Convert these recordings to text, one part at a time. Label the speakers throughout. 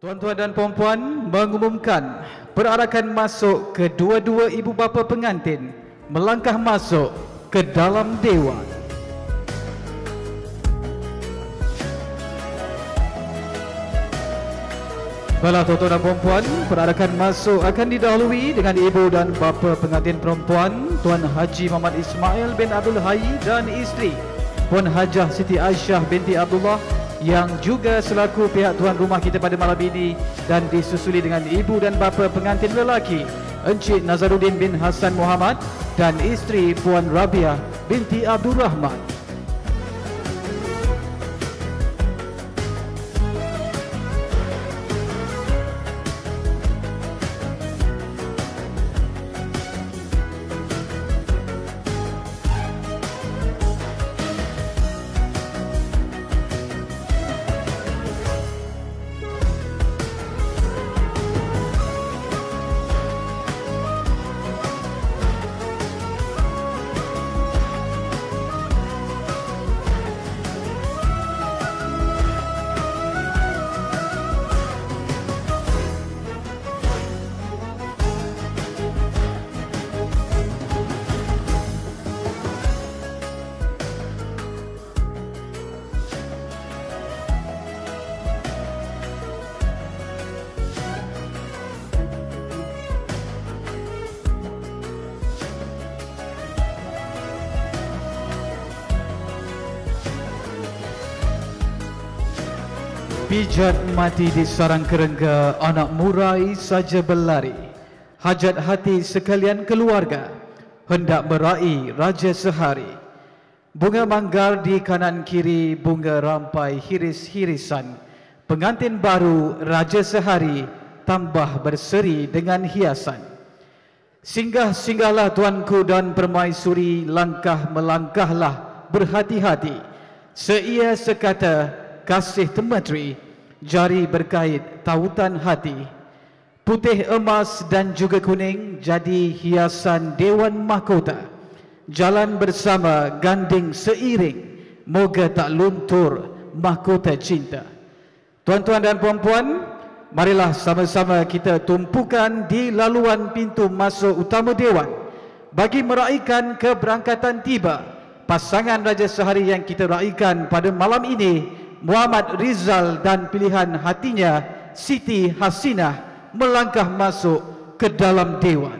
Speaker 1: Tuan-tuan dan puan-puan, mengumumkan perarakan masuk kedua-dua ibu bapa pengantin melangkah masuk ke dalam dewan. Baiklah tuan-tuan dan puan-puan, perarakan masuk akan didahului dengan ibu dan bapa pengantin perempuan Tuan Haji Muhammad Ismail bin Abdul Hayy dan isteri Puan Hajah Siti Aisyah binti Abdullah yang juga selaku pihak tuan rumah kita pada malam ini, dan disusuli dengan ibu dan bapa pengantin lelaki Encik Nazaruddin bin Hassan Muhammad dan isteri Puan Rabiah binti Abdul Rahman. Pijat mati di sarang kerengga, anak murai saja berlari. Hajat hati sekalian keluarga, hendak meraih raja sehari. Bunga manggar di kanan kiri, bunga rampai hiris-hirisan. Pengantin baru raja sehari, tambah berseri dengan hiasan. Singgah-singgahlah tuanku dan permaisuri, langkah melangkahlah berhati-hati. Seia sekata kasih tematri, jari berkait tautan hati. Putih emas dan juga kuning jadi hiasan Dewan Mahkota. Jalan bersama ganding seiring, moga tak luntur mahkota cinta. Tuan-tuan dan puan-puan, marilah sama-sama kita tumpukan di laluan pintu masuk utama Dewan bagi meraihkan keberangkatan tiba pasangan raja sehari yang kita raikan pada malam ini, Muhammad Rizal dan pilihan hatinya Siti Hasinah, melangkah masuk ke dalam Dewan.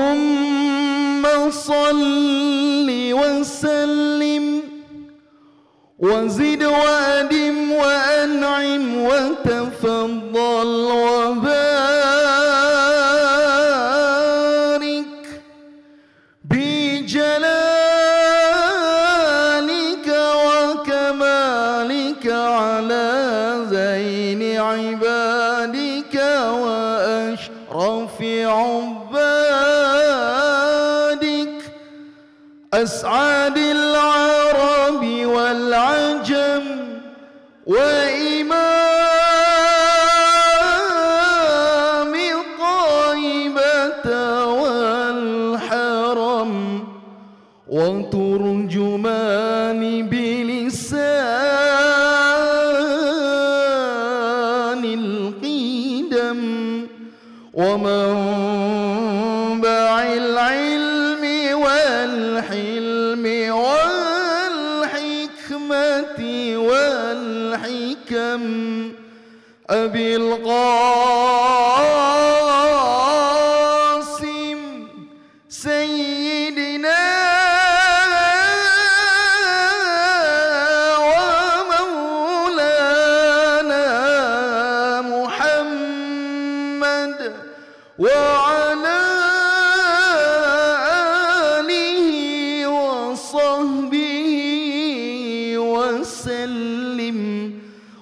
Speaker 2: Allahumma salli wa sallim wa zid wa adim wa an'im wa tafaddal wa barik bi jalalika wa kamalika ala zaini ibadika wa ashrafi ubadik as'adil arabi wal ajam wa imami taibata wal haram wa turjumani bilisanil qidam wa manba'il ilmi wal hilmi wal hikmati wal hikam abil qasim sayyidina wa maulana Muhammad wa ala alihi wa sahbihi wa sallim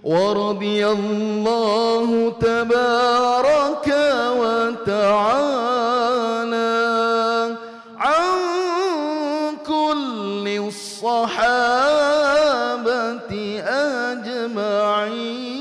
Speaker 2: wa radiyallahu tabaraka wa ta'ala an kulli sahabati ajma'in.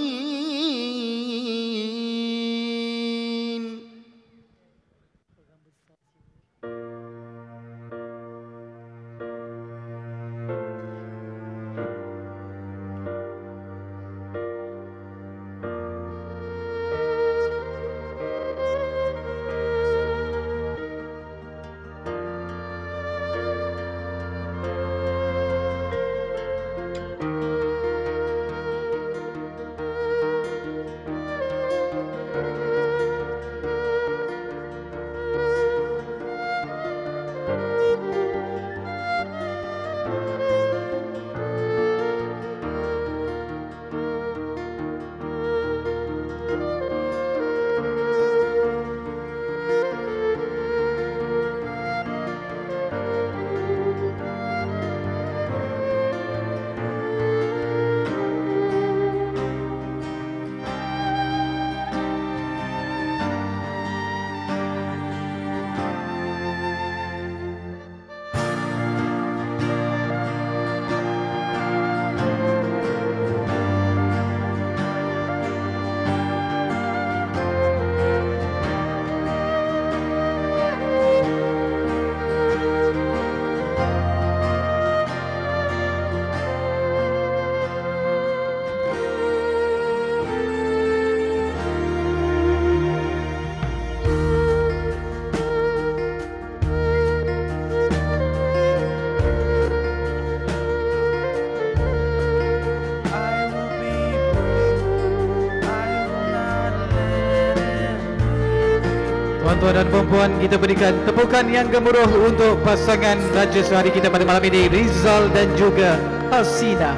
Speaker 1: Tuan-tuan dan puan-puan, kita berikan tepukan yang gemuruh untuk pasangan Raja Sehari kita pada malam ini, Rizal dan juga Hasina.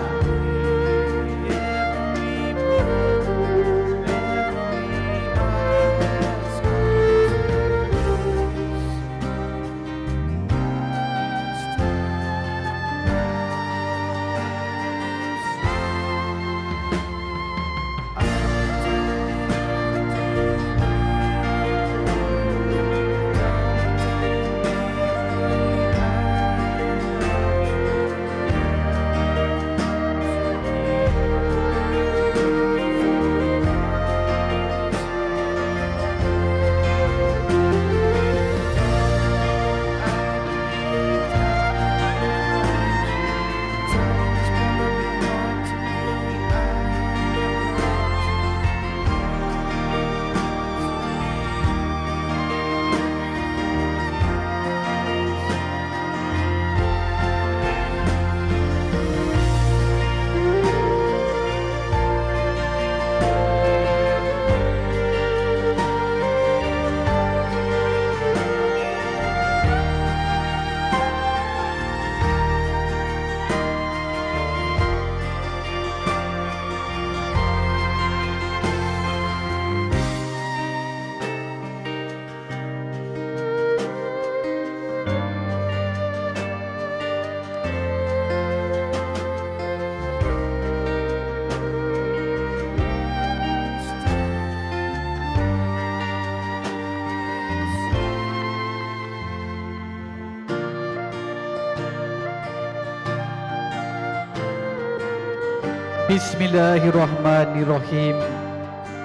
Speaker 1: Bismillahirrahmanirrahim.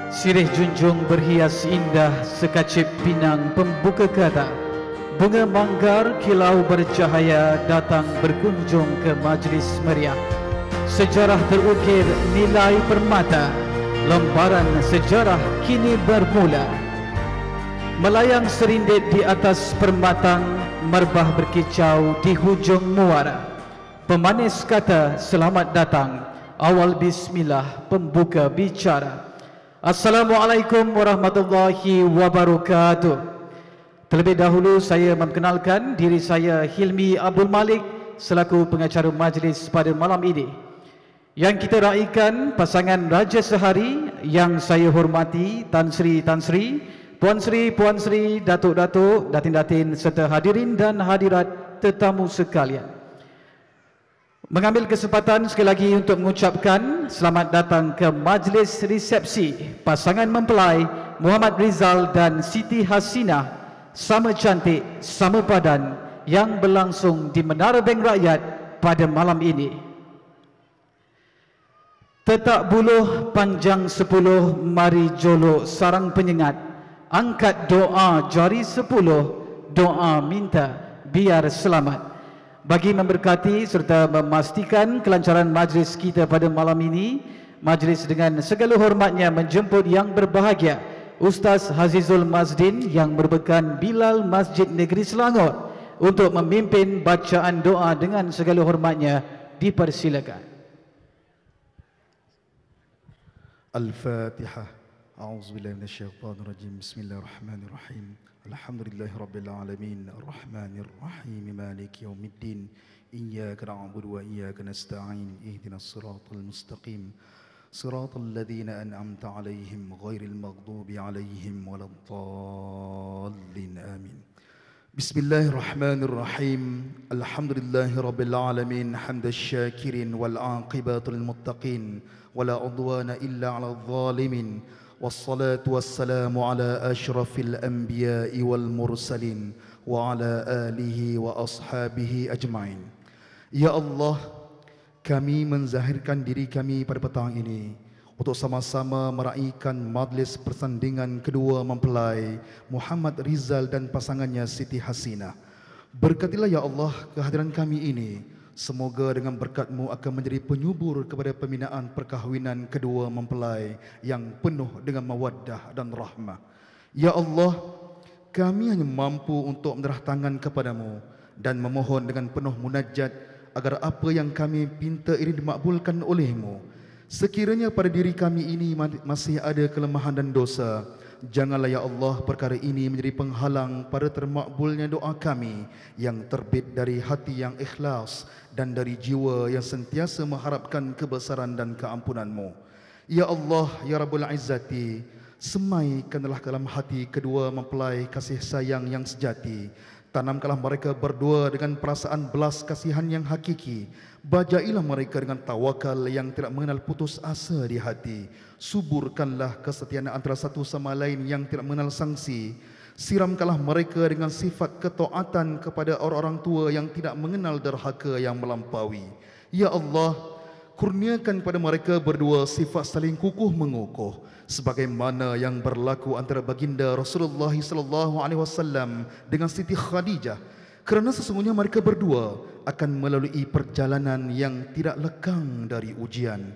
Speaker 1: Sirih junjung berhias indah sekacip pinang pembuka kata. Bunga manggar kilau bercahaya datang berkunjung ke majlis meriah. Sejarah terukir nilai permata. Lembaran sejarah kini bermula. Melayang serindit di atas permatang, merbah berkicau di hujung muara. Pemanis kata selamat datang. Awal bismillah pembuka bicara. Assalamualaikum warahmatullahi wabarakatuh. Terlebih dahulu saya memperkenalkan diri saya Hilmi Abdul Malik selaku pengacara majlis pada malam ini. Yang kita raikan pasangan Raja Sehari yang saya hormati Tan Sri, Puan Sri, Datuk-Datuk, Datin-Datin serta hadirin dan hadirat tetamu sekalian. Mengambil kesempatan sekali lagi untuk mengucapkan selamat datang ke majlis resepsi pasangan mempelai Muhammad Rizal dan Siti Hasinah, sama cantik, sama padan, yang berlangsung di Menara Bank Rakyat pada malam ini. Tetak buluh panjang 10, mari jolok sarang penyengat. Angkat doa jari 10, doa minta biar selamat. Bagi memberkati serta memastikan kelancaran majlis kita pada malam ini, majlis dengan segala hormatnya menjemput yang berbahagia Ustaz Hazizul Mazdin yang merupakan Bilal Masjid Negeri Selangor untuk memimpin bacaan doa dengan segala hormatnya. Dipersilakan.
Speaker 2: Al-Fatihah. A'udzubillahi minasyaitonirrajim. Bismillahirrahmanirrahim. Alhamdulillahi rabbil alamin, arrahmanir rahim, maliki yaumiddin. Iyyaka na'budu wa iyyaka nasta'in. Ihdinas siratal mustaqim. Siratal ladzina an'amta 'alaihim ghairil maghdubi 'alaihim waladdallin. Amin. Bismillahirrahmanirrahim. Alhamdulillahi rabbil alamin, hamdash syakirin wal 'aqibatul muttaqin wala 'udwana illa 'alal zalimin. والصلاة والسلام على أشرف الأنبياء والمرسلين وعلى آله وأصحابه أجمعين. Ya Allah, kami menzahirkan diri kami pada petang ini untuk sama-sama meraihkan majlis persandingan kedua mempelai Muhammad Rizal dan pasangannya Siti Hasinah. Berkatilah ya Allah kehadiran kami ini. Semoga dengan berkat-Mu akan menjadi penyubur kepada pembinaan perkahwinan kedua mempelai yang penuh dengan mawaddah dan rahmah. Ya Allah, kami hanya mampu untuk menderah tangan kepadamu dan memohon dengan penuh munajat agar apa yang kami pinta ini dimakbulkan oleh-Mu. Sekiranya pada diri kami ini masih ada kelemahan dan dosa, janganlah ya Allah perkara ini menjadi penghalang pada termakbulnya doa kami yang terbit dari hati yang ikhlas dan dari jiwa yang sentiasa mengharapkan kebesaran dan keampunan-Mu. Ya Allah, ya Rabbul Izzati, semaikanlah dalam hati kedua mempelai kasih sayang yang sejati. Tanamkanlah mereka berdua dengan perasaan belas kasihan yang hakiki. Bajailah mereka dengan tawakal yang tidak mengenal putus asa di hati. Suburkanlah kesetiaan antara satu sama lain yang tidak mengenal sangsi. Siramkanlah mereka dengan sifat ketaatan kepada orang-orang tua yang tidak mengenal derhaka yang melampaui. Ya Allah, kurniakan pada mereka berdua sifat saling kukuh mengukuh sebagaimana yang berlaku antara baginda Rasulullah SAW dengan Siti Khadijah, kerana sesungguhnya mereka berdua akan melalui perjalanan yang tidak lekang dari ujian.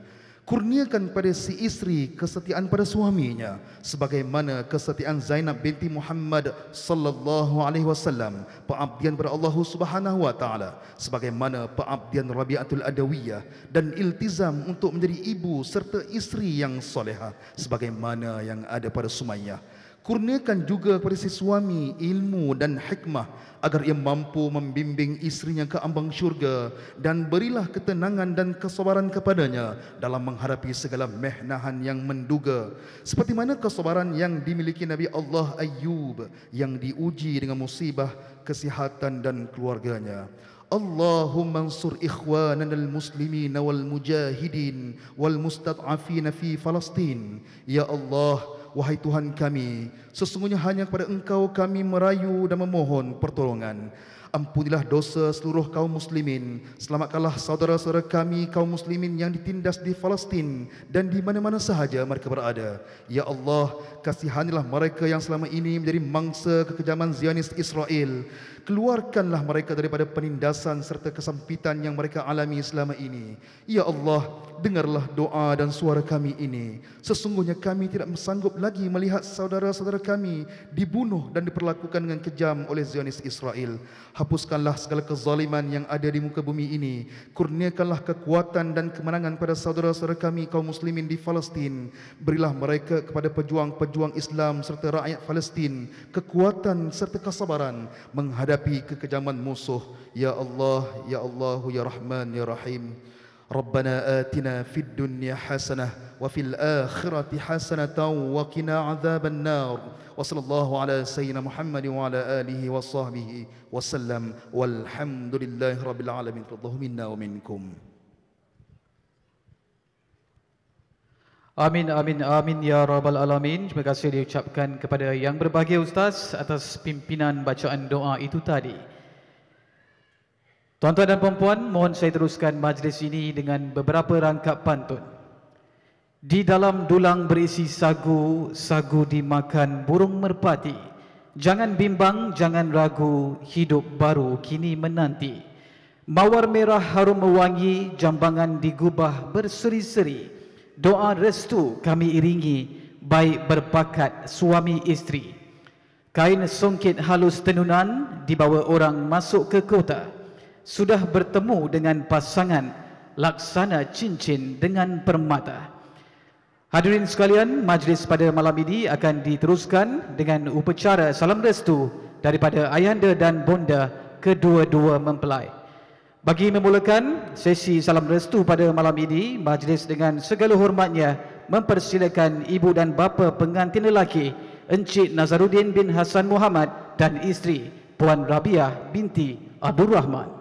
Speaker 2: Kurniakan pada si isteri kesetiaan pada suaminya sebagaimana kesetiaan Zainab binti Muhammad sallallahu alaihi wasallam, pengabdian kepada Allah Subhanahu wa taala sebagaimana pengabdian Rabi'atul Adawiyah, dan iltizam untuk menjadi ibu serta isteri yang solehah sebagaimana yang ada pada Sumayyah. Kurniakan juga kepada si suami ilmu dan hikmah agar ia mampu membimbing isterinya ke ambang syurga, dan berilah ketenangan dan kesabaran kepadanya dalam menghadapi segala mehnahan yang menduga, seperti mana kesabaran yang dimiliki Nabi Allah Ayyub yang diuji dengan musibah kesihatan dan keluarganya. Allahumma ansur ikhwanana al-muslimin wal mujahidin wal mustad'afin fi Palestin. Ya Allah, wahai Tuhan kami, sesungguhnya hanya kepada Engkau kami merayu dan memohon pertolongan. Ampunilah dosa seluruh kaum muslimin. Selamatkanlah saudara-saudara kami kaum muslimin yang ditindas di Palestin dan di mana-mana sahaja mereka berada. Ya Allah, kasihanilah mereka yang selama ini menjadi mangsa kekejaman Zionis Israel. Keluarkanlah mereka daripada penindasan serta kesempitan yang mereka alami selama ini. Ya Allah, dengarlah doa dan suara kami ini. Sesungguhnya kami tidak sanggup lagi melihat saudara-saudara kami dibunuh dan diperlakukan dengan kejam oleh Zionis Israel. Hapuskanlah segala kezaliman yang ada di muka bumi ini. Kurniakanlah kekuatan dan kemenangan pada saudara-saudara kami kaum muslimin di Palestin. Berilah mereka kepada pejuang-pejuang Islam serta rakyat Palestin kekuatan serta kesabaran menghadapi kekejaman musuh. Ya Allah, Ya Allah, Ya Rahman, Ya Rahim. ربنا آتنا في الدنيا حسنة وفي الآخرة حسنة وقنا عذاب النار وصلى الله على سيدنا محمد وعلى آله وصحبه وسلم والحمد لله رب العالمين رضاه منا ومنكم.
Speaker 1: Amin, amin, amin ya Rabbal Alamin. Terima kasih diucapkan kepada yang berbahagia Ustaz atas pimpinan bacaan doa itu tadi. Tuan-tuan dan puan-puan, mohon saya teruskan majlis ini dengan beberapa rangkap pantun. Di dalam dulang berisi sagu, sagu dimakan burung merpati. Jangan bimbang, jangan ragu, hidup baru kini menanti. Mawar merah harum mewangi, jambangan digubah berseri-seri. Doa restu kami iringi, baik berpakat suami isteri. Kain songkit halus tenunan, dibawa orang masuk ke kota. Sudah bertemu dengan pasangan, laksana cincin dengan permata. Hadirin sekalian, majlis pada malam ini akan diteruskan dengan upacara salam restu daripada ayahanda dan bonda kedua-dua mempelai. Bagi memulakan sesi salam restu pada malam ini, majlis dengan segala hormatnya mempersilakan ibu dan bapa pengantin lelaki Encik Nazaruddin bin Hassan Muhammad dan isteri Puan Rabiah binti Abdul Rahman.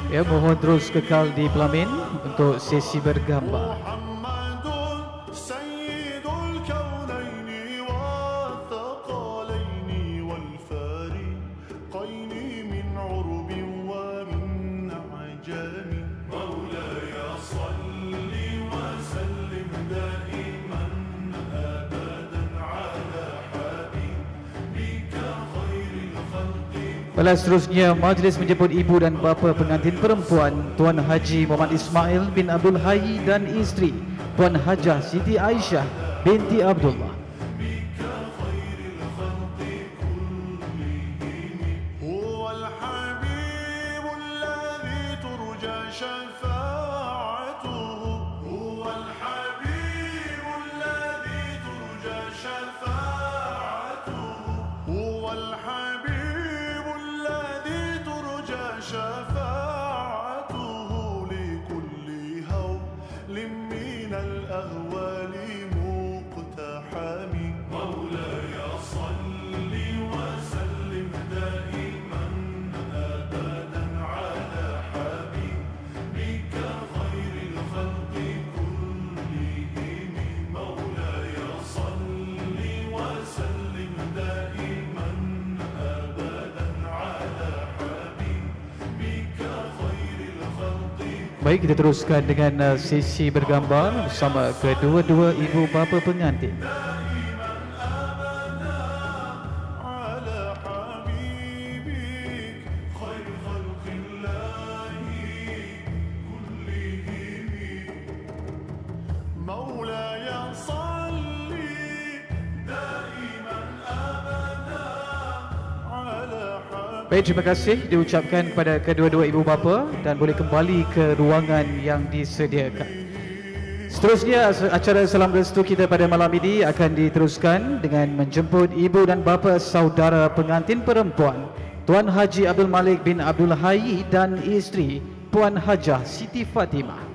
Speaker 1: Ya, mohon terus kekal di pelamin untuk sesi bergambar. Pada seterusnya, majlis menjemput ibu dan bapa pengantin perempuan Tuan Haji Muhammad Ismail bin Abdul Hayy dan isteri Puan Hajah Siti Aisyah binti Abdullah. Baik, kita teruskan dengan sesi bergambar bersama kedua-dua ibu bapa pengantin. Baik, terima kasih diucapkan kepada kedua-dua ibu bapa dan boleh kembali ke ruangan yang disediakan. Seterusnya acara salam restu kita pada malam ini akan diteruskan dengan menjemput ibu dan bapa saudara pengantin perempuan Tuan Haji Abdul Malik bin Abdul Hayy dan isteri Puan Hajah Siti Fatimah.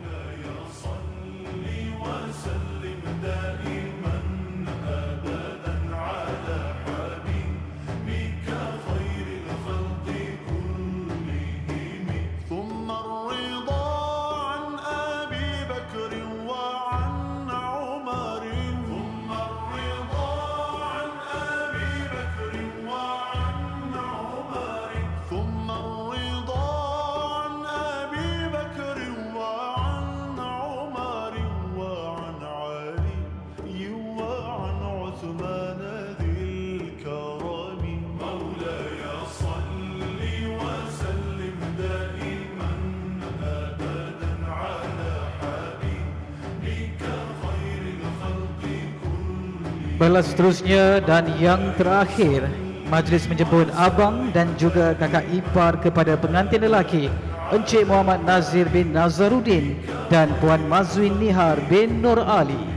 Speaker 1: Baiklah, seterusnya dan yang terakhir, majlis menjemput abang dan juga kakak ipar kepada pengantin lelaki Encik Muhammad Nazir bin Nazaruddin dan Puan Mazwin Nihar bin Nur Ali.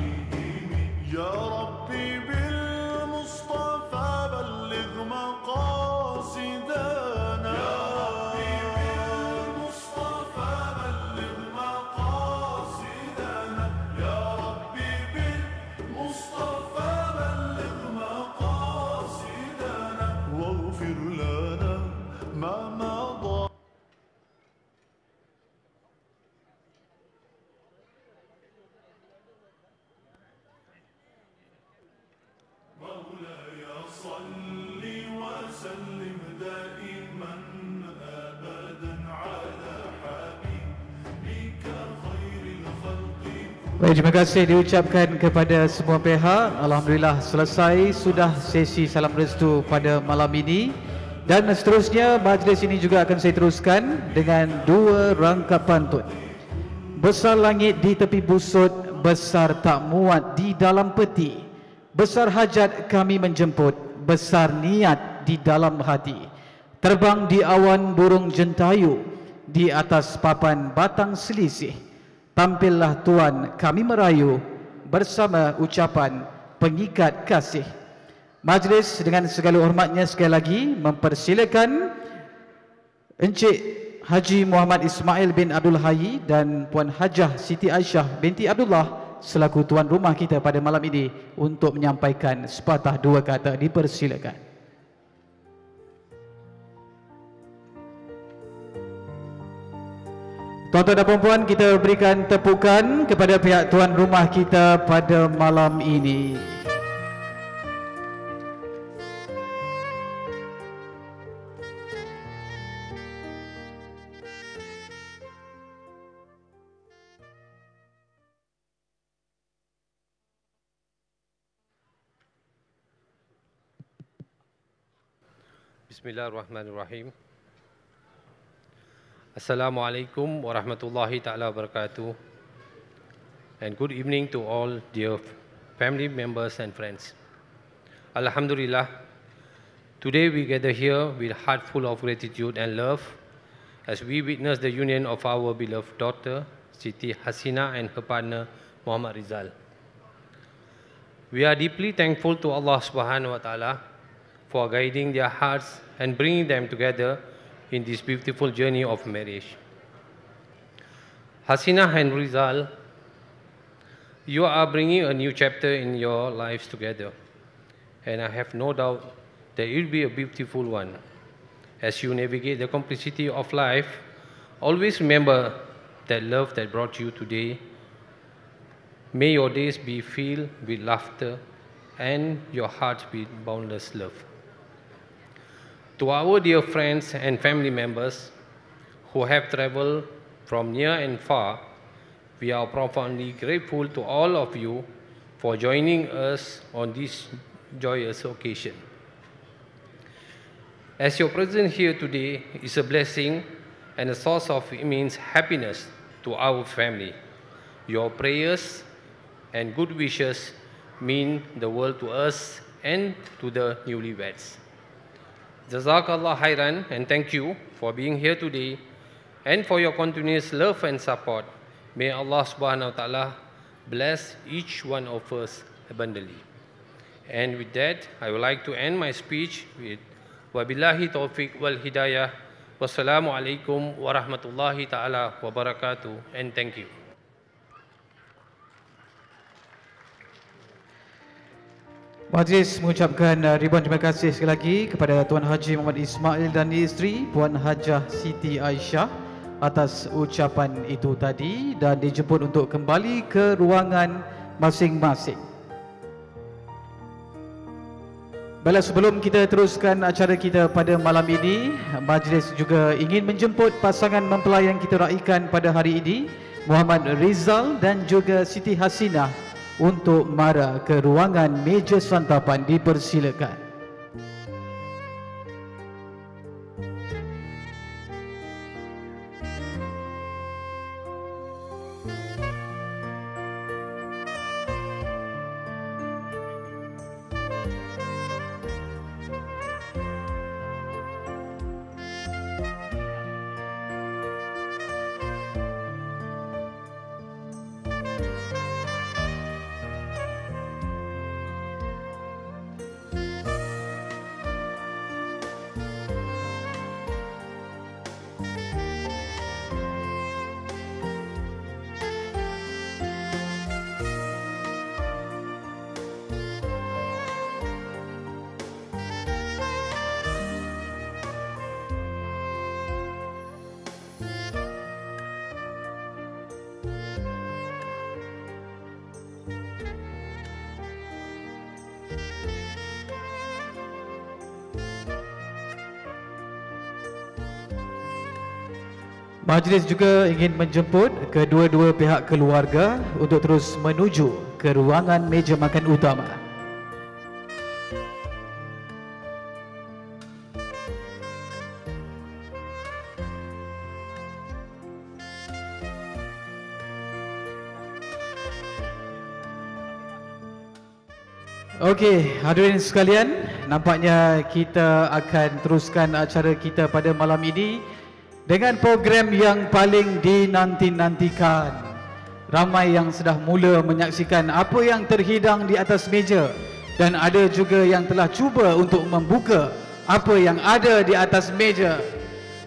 Speaker 1: Baik, terima kasih diucapkan kepada semua pihak. Alhamdulillah selesai sudah sesi salam restu pada malam ini. Dan seterusnya majlis ini juga akan saya teruskan dengan dua rangkap pantun. Besar langit di tepi busut, besar tak muat di dalam peti. Besar hajat kami menjemput, besar niat di dalam hati. Terbang di awan burung jentayu, di atas papan batang selisih. Tampillah Tuan kami merayu bersama ucapan pengikat kasih. Majlis dengan segala hormatnya sekali lagi mempersilakan Encik Haji Muhammad Ismail bin Abdul Hayy dan Puan Hajah Siti Aisyah binti Abdullah selaku tuan rumah kita pada malam ini untuk menyampaikan sepatah dua kata. Dipersilakan. Tuan-tuan dan puan-puan, kita berikan tepukan kepada pihak tuan rumah kita pada malam ini.
Speaker 3: Bismillahirrahmanirrahim. Assalamualaikum warahmatullahi ta'ala wabarakatuh. And good evening to all dear family members and friends. Alhamdulillah, today we gather here with heart full of gratitude and love as we witness the union of our beloved daughter, Siti Hasina, and her partner, Muhammad Rizal. We are deeply thankful to Allah subhanahu wa ta'ala for guiding their hearts and bringing them together in this beautiful journey of marriage. Hasina and Rizal, you are bringing a new chapter in your lives together, and I have no doubt that it will be a beautiful one. As you navigate the complexity of life, always remember that love that brought you today. May your days be filled with laughter and your hearts with boundless love. To our dear friends and family members who have traveled from near and far, we are profoundly grateful to all of you for joining us on this joyous occasion. As your presence here today is a blessing and a source of immense happiness to our family, your prayers and good wishes mean the world to us and to the newlyweds. Jazakallah khairan, and thank you for being here today and for your continuous love and support. May Allah subhanahu wa ta'ala bless each one of us abundantly. And with that, I would like to end my speech with Wabillahi taufiq wal hidayah. Wassalamu alaikum warahmatullahi ta'ala wabarakatuh, and thank you.
Speaker 1: Majlis mengucapkan ribuan terima kasih sekali lagi kepada Tuan Haji Muhammad Ismail dan isteri Puan Hajah Siti Aisyah atas ucapan itu tadi, dan dijemput untuk kembali ke ruangan masing-masing. Baiklah, sebelum kita teruskan acara kita pada malam ini, majlis juga ingin menjemput pasangan mempelai yang kita raikan pada hari ini, Muhammad Rizal dan juga Siti Hasinah, untuk mara ke ruangan meja santapan. Dipersilakan. Majlis juga ingin menjemput kedua-dua pihak keluarga untuk terus menuju ke ruangan meja makan utama. Okey, hadirin sekalian, nampaknya kita akan teruskan acara kita pada malam ini dengan program yang paling dinanti-nantikan. Ramai yang sudah mula menyaksikan apa yang terhidang di atas meja, dan ada juga yang telah cuba untuk membuka apa yang ada di atas meja.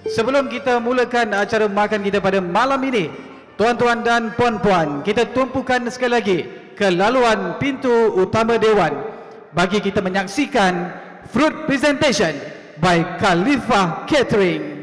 Speaker 1: Sebelum kita mulakan acara makan kita pada malam ini, tuan-tuan dan puan-puan, kita tumpukan sekali lagi ke laluan pintu utama Dewan bagi kita menyaksikan fruit presentation by Khalifah Catering.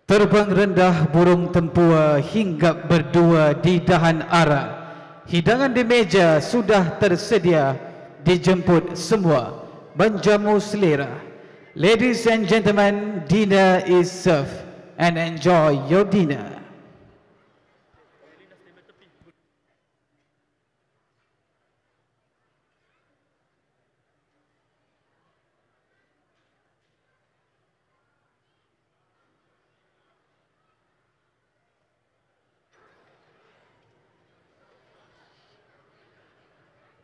Speaker 1: Terbang rendah burung tempua hinggap berdua di dahan ara. Hidangan di meja sudah tersedia dijemput semua menjamu selera. Ladies and gentlemen, dinner is served and enjoy your dinner.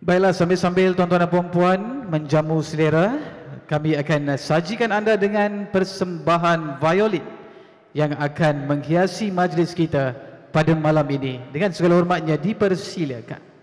Speaker 1: Baiklah, sambil-sambil tuan-tuan dan puan-puan menjamu selera, kami akan sajikan anda dengan persembahan violin yang akan menghiasi majlis kita pada malam ini. Dengan segala hormatnya dipersilakan.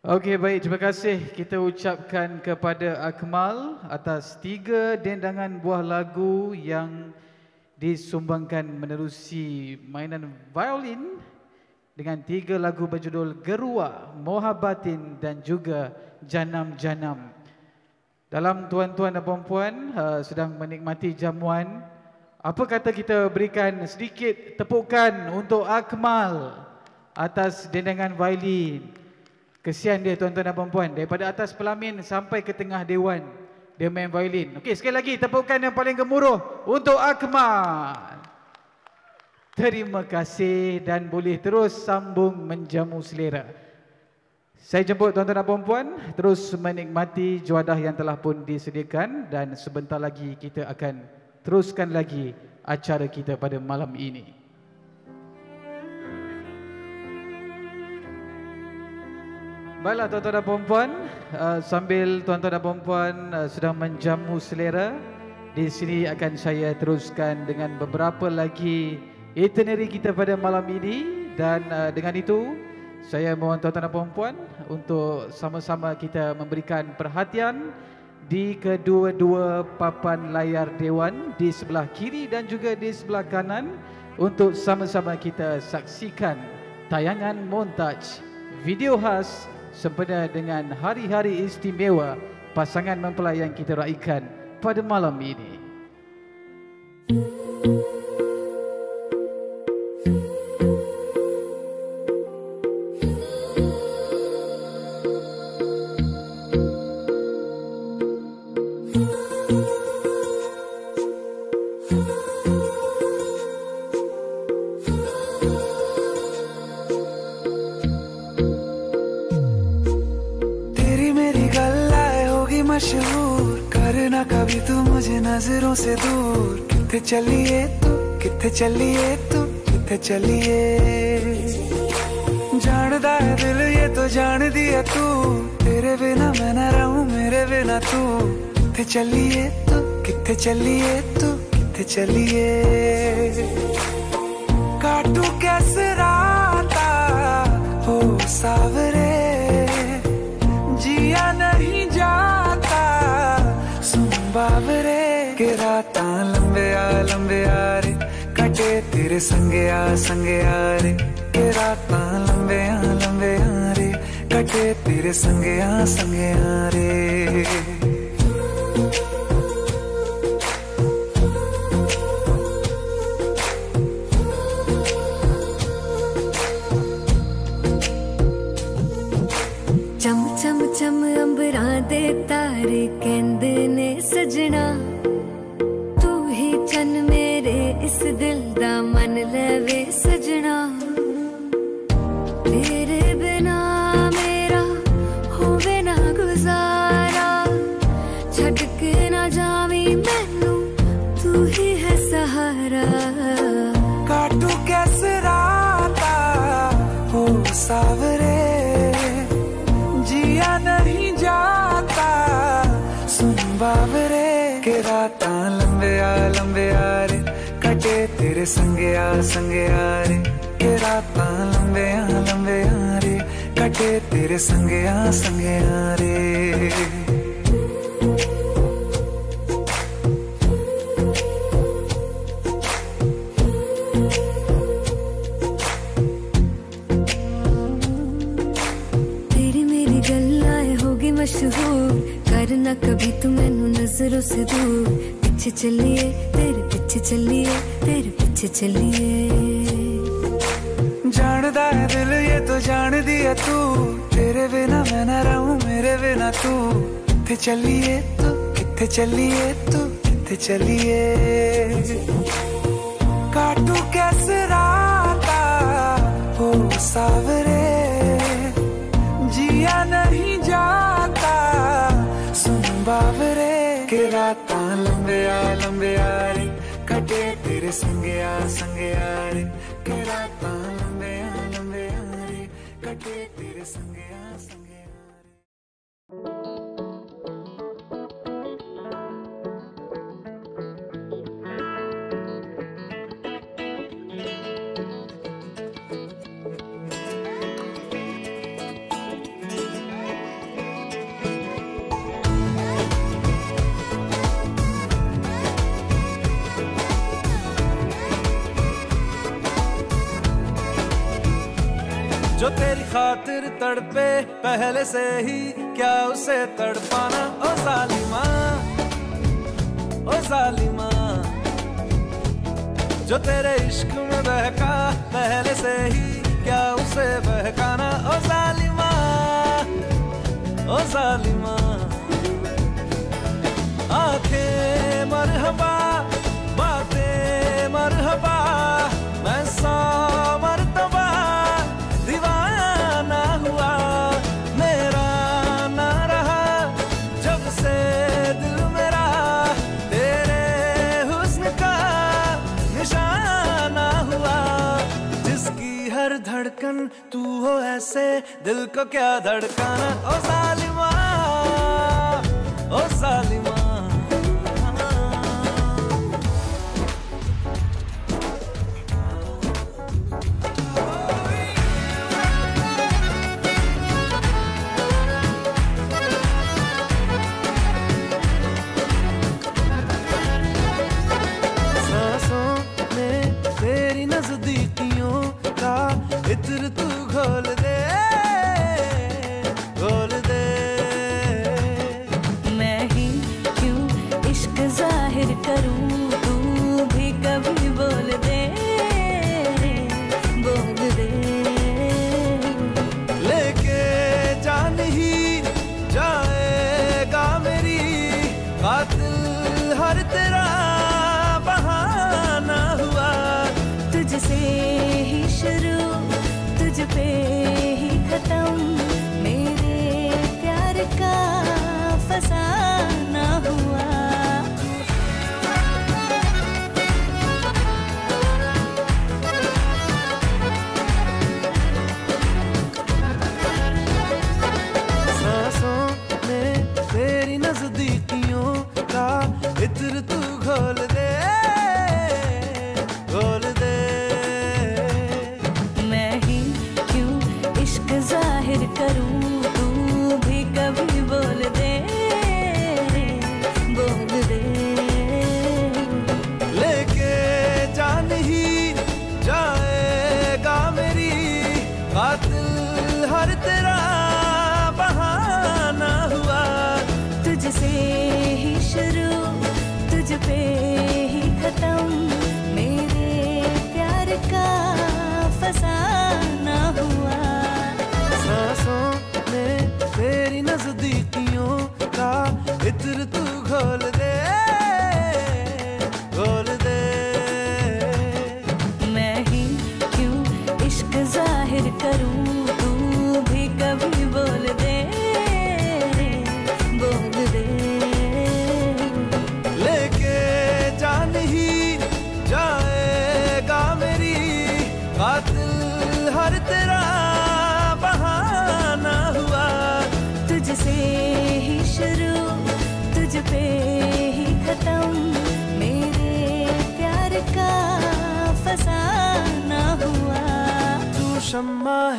Speaker 1: Okey, baik, terima kasih kita ucapkan kepada Akmal atas 3 dendangan buah lagu yang disumbangkan menerusi mainan violin dengan 3 lagu berjudul Gerua, Mohabatin dan juga Janam-Janam. Dalam tuan-tuan dan puan-puan sedang menikmati jamuan, apa kata kita berikan sedikit tepukan untuk Akmal atas dendangan violin. Kesian dia tuan-tuan dan puan-puan, daripada atas pelamin sampai ke tengah dewan dia main violin. Okey, sekali lagi tepukan yang paling gemuruh untuk Akmal. Terima kasih dan boleh terus sambung menjamu selera. Saya jemput tuan-tuan dan puan-puan terus menikmati juadah yang telah pun disediakan dan sebentar lagi kita akan teruskan lagi acara kita pada malam ini. Baiklah tuan-tuan dan puan-puan, sambil tuan-tuan dan puan-puan sedang menjamu selera, di sini akan saya teruskan dengan beberapa lagi itinerary kita pada malam ini. Dan dengan itu, saya mohon tuan-tuan dan puan-puan untuk sama-sama kita memberikan perhatian di kedua-dua papan layar dewan, di sebelah kiri dan juga di sebelah kanan, untuk sama-sama kita saksikan tayangan montaj video khas sempena dengan hari-hari istimewa pasangan mempelai yang kita raikan pada malam ini.
Speaker 4: मशहूर करना कभी तू मुझे नजरों से दूर किथे चलिए तू किथे चलिए तू किथे चलिए जानदा है दिल ये तो जान दिया तू तेरे बिना मैं न रहूं मेरे बिना तू किथे चलिए तू किथे चलिए तू किथे चलिए काटू कैसे राता हो सावरे जिया नहीं जाता सुन बावरे के राता लंबे आ रे कटे तेरे संगे आ रे के राता लंबे आ रे कटे तेरे संगे आ रे
Speaker 5: चम चम चम अंबरा दे तारे कहंदे ने सजना तू ही चन मेरे इस दिल दा मन लेवे सजना तेरे बिना मेरा होवे ना गुजारा छड़ के ना जावी मैनू तू ही है सहारा
Speaker 4: काटू कैसे राता हो सावरे जिया नहीं जाता सुन बावरे के राता लंबे आ रे कटे तेरे संगे आ रे के राता लंबे आ रे कटे तेरे संगे आ रे
Speaker 5: मशहूर करना कभी तू मैनू नजरों से दूर पीछे चलिए तेरे पीछे चलिए तेरे पीछे चलिए
Speaker 4: जानदा है दिल ये तो जान दिया तू तेरे बिना मैं ना रहूं मेरे बिना तू किथे चलिए तू किथे चलिए तू किथे चलिए काटू कैसे राता हो सावरे जिया नहीं जाता सुन बावरे के राता लंबे आ रे कटे तेरे संगे आ रे के राता लंबे आ रे कटे तेरे संगे आ रे
Speaker 6: जो तेरी खातिर तड़पे पहले से ही क्या उसे तड़पाना ओ जालिमा जो तेरे इश्क में बहका पहले से ही क्या उसे बहकाना ओ जालिमा आंखें मरहबा बातें मरहबा मैं 100 मरतबा दीवाना हुआ मेरा ना रहा जब से दिल मेरा तेरे हुस्न का निशाना हुआ जिसकी हर धड़कन तू हो ऐसे दिल को क्या धड़काना ओ जालिमा ओ जालिमा नजदीकियों का इत्र तू घोल दे
Speaker 5: मैं ही क्यों इश्क जाहिर करूं तू भी कभी बोल दे
Speaker 6: लेके जान ही जाएगा मेरी कातिल हर तेरा बहाना हुआ
Speaker 5: तुझसे ही शुरू तुझ पे ही खत्म मेरे प्यार का फसाना हुआ
Speaker 6: सांसों में तेरी नजदीकियों का इत्र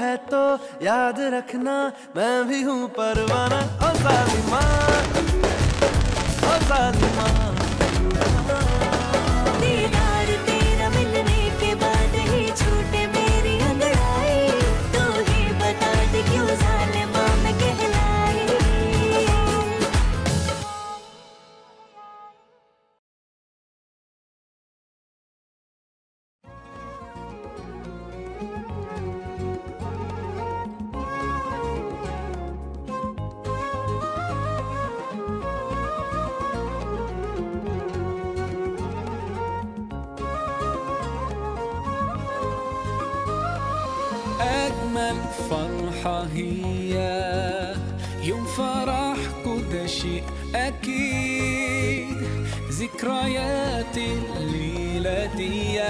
Speaker 6: है तो याद रखना मैं भी हूँ परवाना। ओ जालिमा, ओ जालिमा।
Speaker 5: दीदार तेरा मिलने के बाद ही छूटे मेरी अंगड़ाई, तू ही बता दे क्यों जालिमा मैं कहलाई।
Speaker 7: أجمل فرحة هي يوم فرح كل شيء أكيد، ذكريات الليلة دي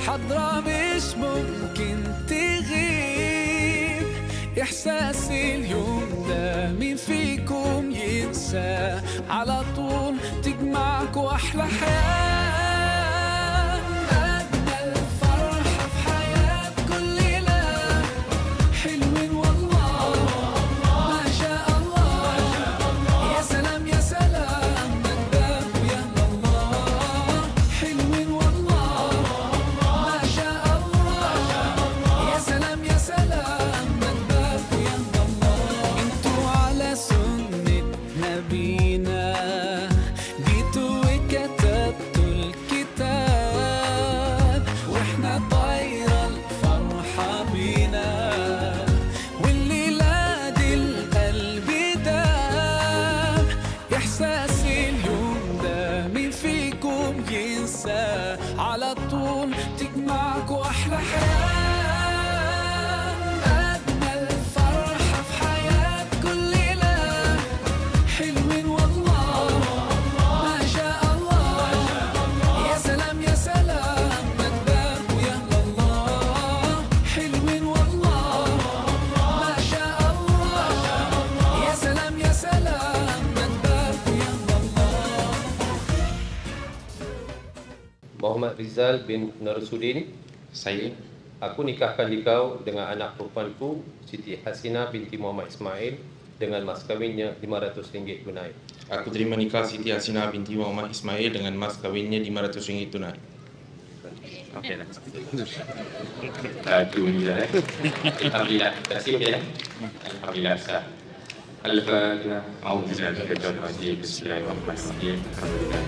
Speaker 7: حضرة مش ممكن تغيب. إحساس اليوم ده مين فيكم ينسى؟ على طول تجمعكوا أحلى حياة. على طول تجمعكوا أحلى حياة. أجمل فرحة في حياة كل ليلة، حلوين والله ما شاء الله. يا سلام يا سلام مدباب ويا الله، حلوين والله ما شاء الله. يا سلام يا سلام مدباب ويا الله.
Speaker 3: Muhammad Rizal bin Narusudin.
Speaker 8: Saya.
Speaker 3: Aku nikahkan dikau dengan anak perempuanku Siti Hasina binti Muhammad Ismail dengan mas kahwinnya RM500 tunai.
Speaker 8: Aku terima nikah Siti Hasina binti Muhammad Ismail dengan mas kahwinnya RM500 tunai.
Speaker 9: Okeylah. Alhamdulillah. Alhamdulillah. Terima kasih ya. Alhamdulillah sah. Al-Fatihah. A'udzubillahi minasyaitonir rajim. Bismillahirrahmanirrahim. Alhamdulillah.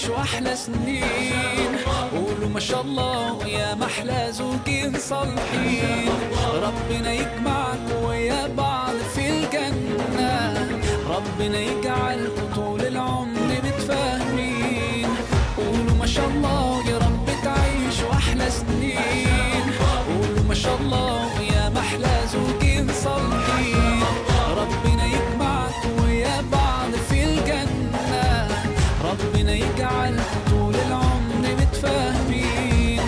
Speaker 7: أحلى سنين قولوا ما شاء الله يا محلى زوجين صالحين. ربنا يجمعك ويا بعض في الجنة، ربنا يجعلكم طول العمر متفاهمين. قولوا ما شاء الله يا رب تعيشوا أحلى سنين. قولوا ما شاء الله يا محلى زوجين صالحين. ربنا يجمعك ويا بعض في الجنة، ربنا يجعل طول العمر متفاهمين.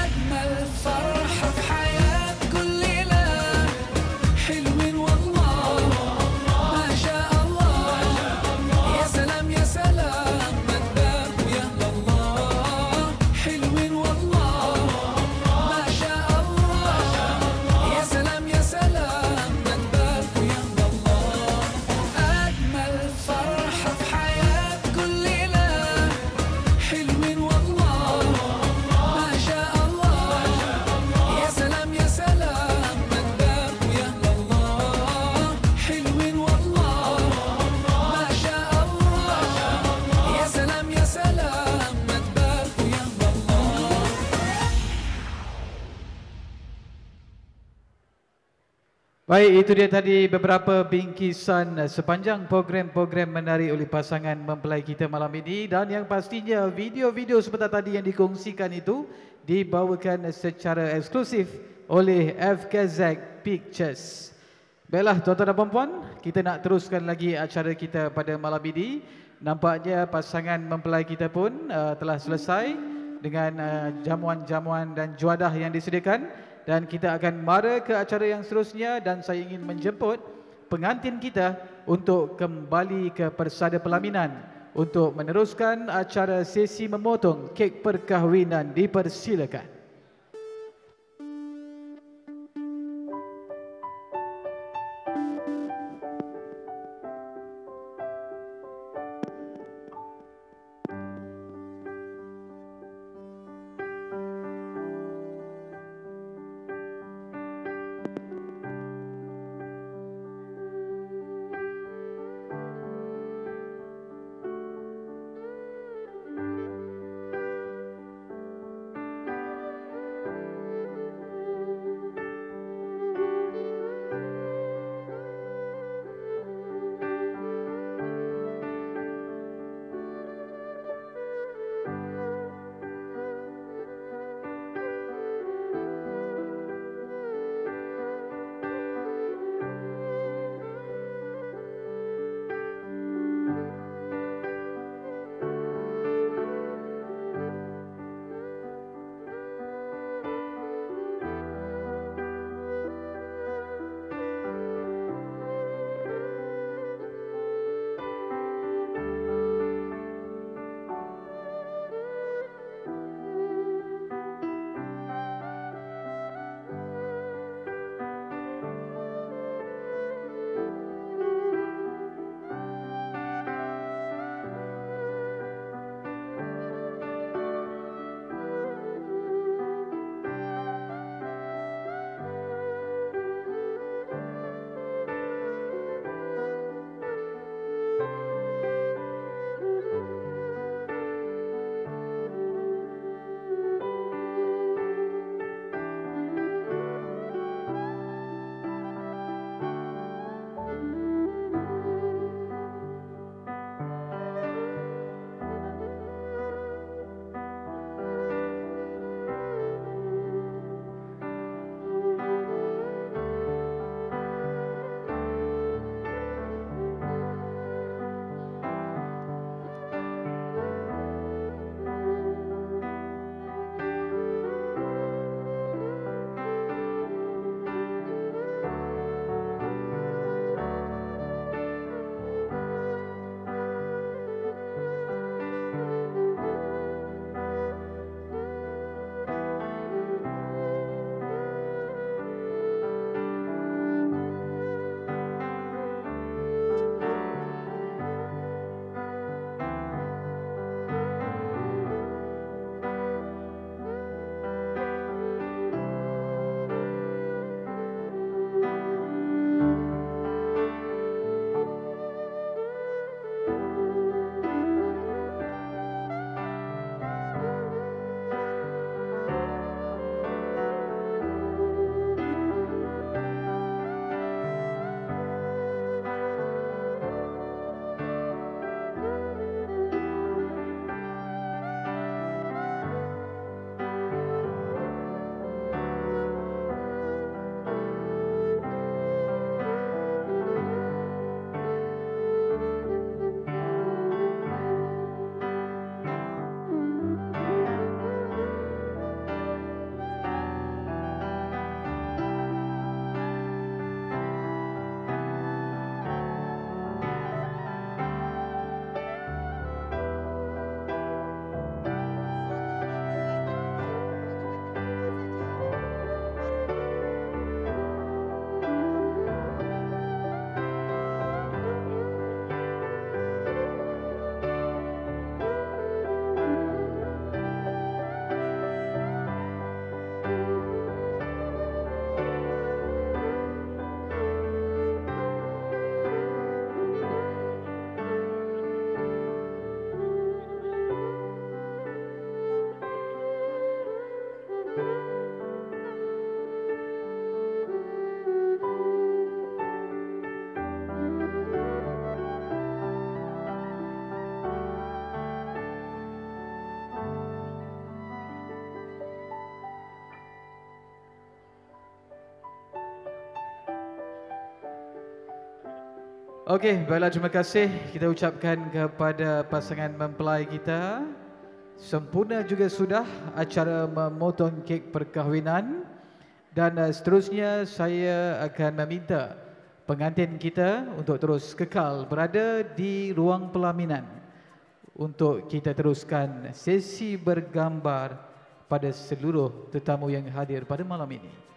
Speaker 7: أجمل فرحة في حياة كل ليلة، حلوين والله ما شاء الله.
Speaker 1: Baik, itu dia tadi beberapa bingkisan sepanjang program-program menarik oleh pasangan mempelai kita malam ini. Dan yang pastinya video-video seperti tadi yang dikongsikan itu dibawakan secara eksklusif oleh FKZ Pictures. Baiklah tuan-tuan dan puan-puan, kita nak teruskan lagi acara kita pada malam ini. Nampaknya pasangan mempelai kita pun telah selesai dengan jamuan-jamuan dan juadah yang disediakan. Dan kita akan mara ke acara yang seterusnya dan saya ingin menjemput pengantin kita untuk kembali ke persada pelaminan untuk meneruskan acara sesi memotong kek perkahwinan. Dipersilakan. Okey, baiklah, terima kasih kita ucapkan kepada pasangan mempelai kita. Sempurna juga sudah acara memotong kek perkahwinan. Dan seterusnya saya akan meminta pengantin kita untuk terus kekal berada di ruang pelaminan untuk kita teruskan sesi bergambar pada seluruh tetamu yang hadir pada malam ini.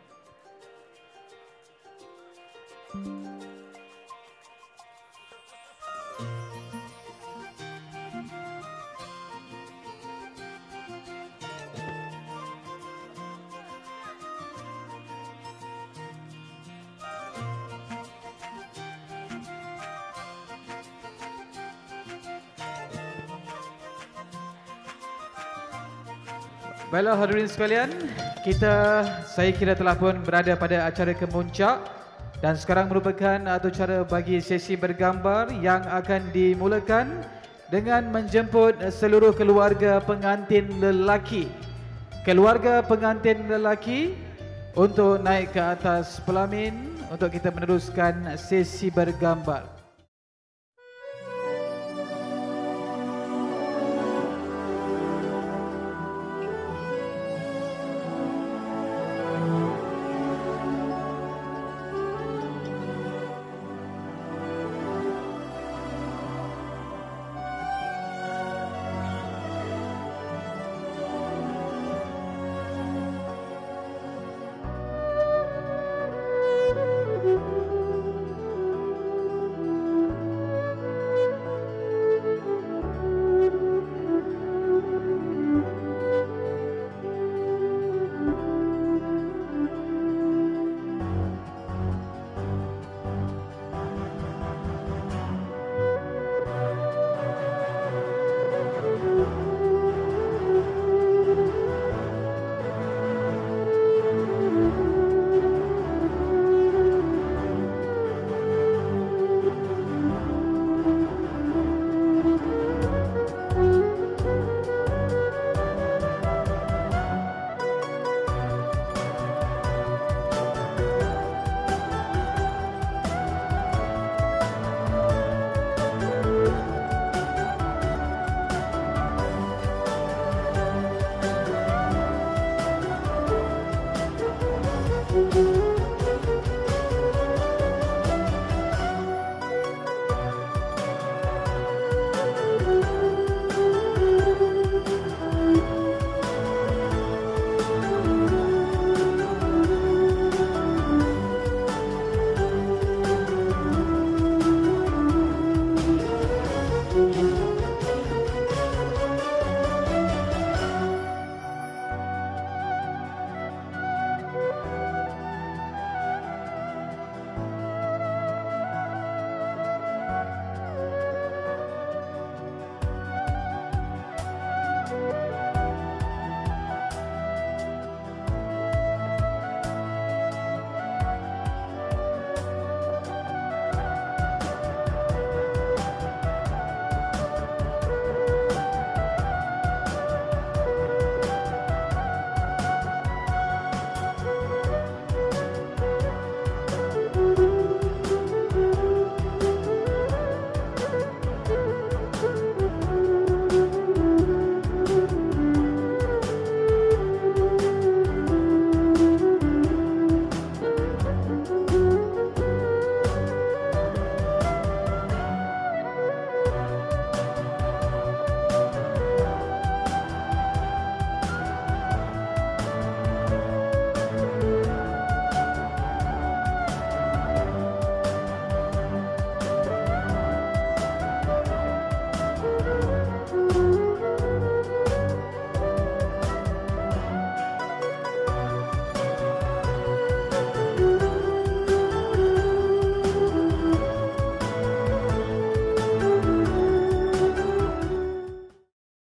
Speaker 1: Baiklah hadirin sekalian, saya kira telah pun berada pada acara kemuncak dan sekarang merupakan acara bagi sesi bergambar yang akan dimulakan dengan menjemput seluruh keluarga pengantin lelaki. Keluarga pengantin lelaki untuk naik ke atas pelamin untuk kita meneruskan sesi bergambar.